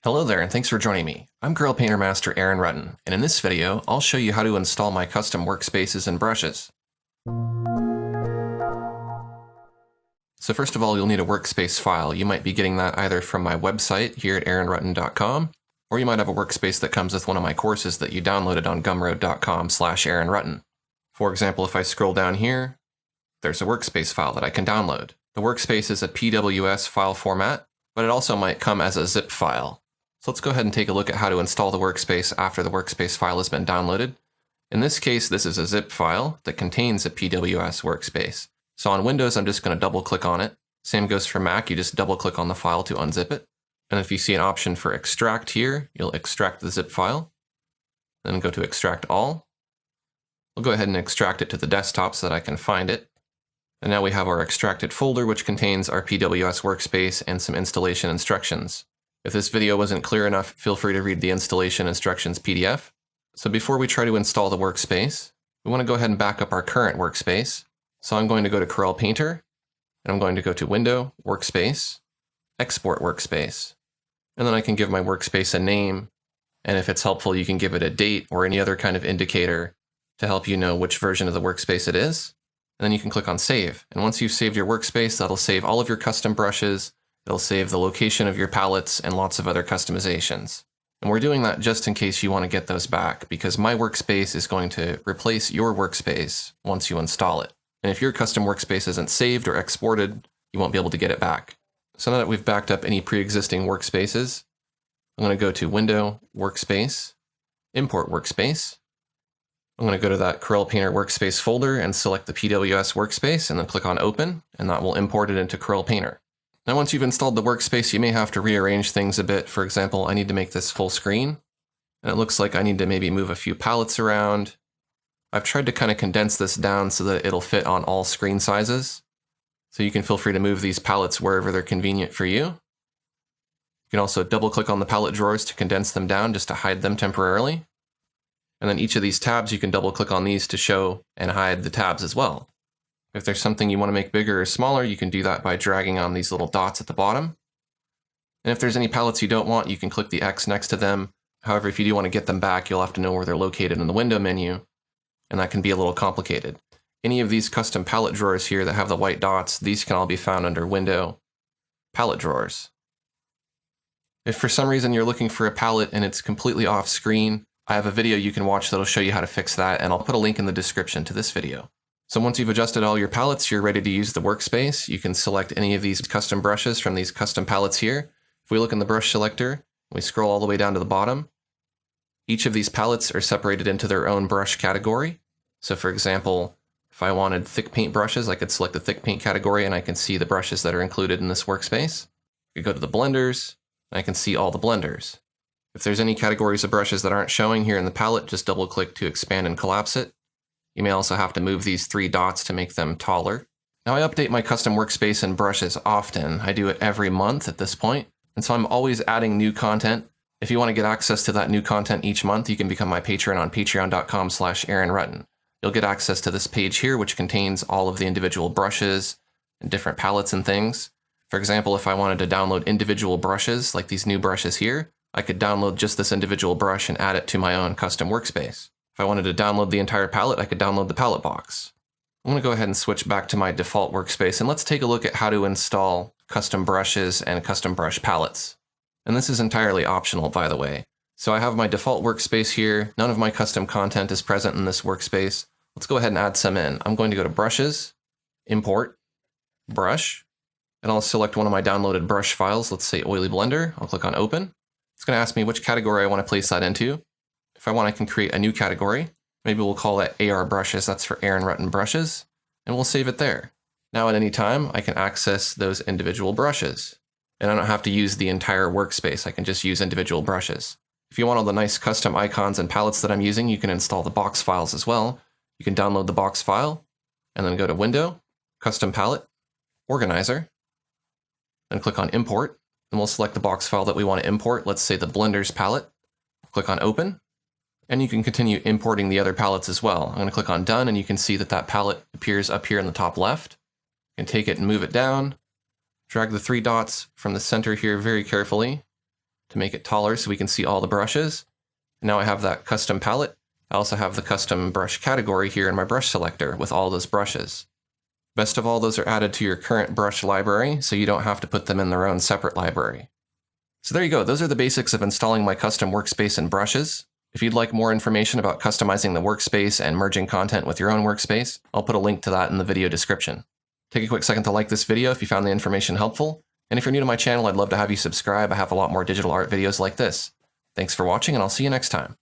Hello there, and thanks for joining me. I'm Corel Painter Master Aaron Rutten, and in this video, I'll show you how to install my custom workspaces and brushes. So first of all, you'll need a workspace file. You might be getting that either from my website here at aaronrutten.com, or you might have a workspace that comes with one of my courses that you downloaded on gumroad.com/aaronrutten. For example, if I scroll down here, there's a workspace file that I can download. The workspace is a PWS file format, but it also might come as a zip file. So let's go ahead and take a look at how to install the workspace after the workspace file has been downloaded. In this case, this is a zip file that contains a PWS workspace. So on Windows, I'm just going to double click on it. Same goes for Mac, you just double click on the file to unzip it. And if you see an option for extract here, you'll extract the zip file. Then go to extract all. We'll go ahead and extract it to the desktop so that I can find it. And now we have our extracted folder, which contains our PWS workspace and some installation instructions. If this video wasn't clear enough, feel free to read the installation instructions PDF. So before we try to install the workspace, we want to go ahead and back up our current workspace. So I'm going to go to Corel Painter, and I'm going to go to Window, Workspace, Export Workspace. And then I can give my workspace a name, and if it's helpful, you can give it a date or any other kind of indicator to help you know which version of the workspace it is. And then you can click on Save. And once you've saved your workspace, that'll save all of your custom brushes. It'll save the location of your palettes and lots of other customizations. And we're doing that just in case you want to get those back, because my workspace is going to replace your workspace once you install it. And if your custom workspace isn't saved or exported, you won't be able to get it back. So now that we've backed up any pre-existing workspaces, I'm going to go to Window, Workspace, Import Workspace. I'm going to go to that Corel Painter workspace folder and select the PWS workspace and then click on Open, and that will import it into Corel Painter. Now once you've installed the workspace, you may have to rearrange things a bit. For example, I need to make this full screen, and it looks like I need to maybe move a few palettes around. I've tried to kind of condense this down so that it'll fit on all screen sizes. So you can feel free to move these palettes wherever they're convenient for you. You can also double click on the palette drawers to condense them down just to hide them temporarily. And then each of these tabs, you can double click on these to show and hide the tabs as well. If there's something you want to make bigger or smaller, you can do that by dragging on these little dots at the bottom. And if there's any palettes you don't want, you can click the X next to them. However, if you do want to get them back, you'll have to know where they're located in the window menu, and that can be a little complicated. Any of these custom palette drawers here that have the white dots, these can all be found under Window, Palette Drawers. If for some reason you're looking for a palette and it's completely off screen, I have a video you can watch that'll show you how to fix that, and I'll put a link in the description to this video. So once you've adjusted all your palettes, you're ready to use the workspace. You can select any of these custom brushes from these custom palettes here. If we look in the brush selector, we scroll all the way down to the bottom. Each of these palettes are separated into their own brush category. So for example, if I wanted thick paint brushes, I could select the thick paint category and I can see the brushes that are included in this workspace. I could go to the blenders, and I can see all the blenders. If there's any categories of brushes that aren't showing here in the palette, just double click to expand and collapse it. You may also have to move these three dots to make them taller. Now I update my custom workspace and brushes often. I do it every month at this point, and so I'm always adding new content. If you want to get access to that new content each month, you can become my patron on patreon.com/AaronRutten. You'll get access to this page here, which contains all of the individual brushes and different palettes and things. For example, if I wanted to download individual brushes, like these new brushes here, I could download just this individual brush and add it to my own custom workspace. If I wanted to download the entire palette, I could download the palette box. I'm going to go ahead and switch back to my default workspace, and let's take a look at how to install custom brushes and custom brush palettes. And this is entirely optional, by the way. So I have my default workspace here. None of my custom content is present in this workspace. Let's go ahead and add some in. I'm going to go to Brushes, Import, Brush, and I'll select one of my downloaded brush files. Let's say Oily Blender. I'll click on Open. It's going to ask me which category I want to place that into. If I want, I can create a new category. Maybe we'll call it AR Brushes. That's for Aaron Rutten Brushes. And we'll save it there. Now at any time, I can access those individual brushes. And I don't have to use the entire workspace. I can just use individual brushes. If you want all the nice custom icons and palettes that I'm using, you can install the box files as well. You can download the box file, and then go to Window, Custom Palette, Organizer, then click on Import, and we'll select the box file that we want to import. Let's say the Blenders palette. Click on Open. And you can continue importing the other palettes as well. I'm going to click on Done, and you can see that that palette appears up here in the top left. You can take it and move it down. Drag the three dots from the center here very carefully. to make it taller so we can see all the brushes. Now I have that custom palette. I also have the custom brush category here in my brush selector with all those brushes. Best of all, those are added to your current brush library, so you don't have to put them in their own separate library. So there you go, those are the basics of installing my custom workspace and brushes. If you'd like more information about customizing the workspace and merging content with your own workspace, I'll put a link to that in the video description. Take a quick second to like this video if you found the information helpful, and if you're new to my channel, I'd love to have you subscribe. I have a lot more digital art videos like this. Thanks for watching, and I'll see you next time.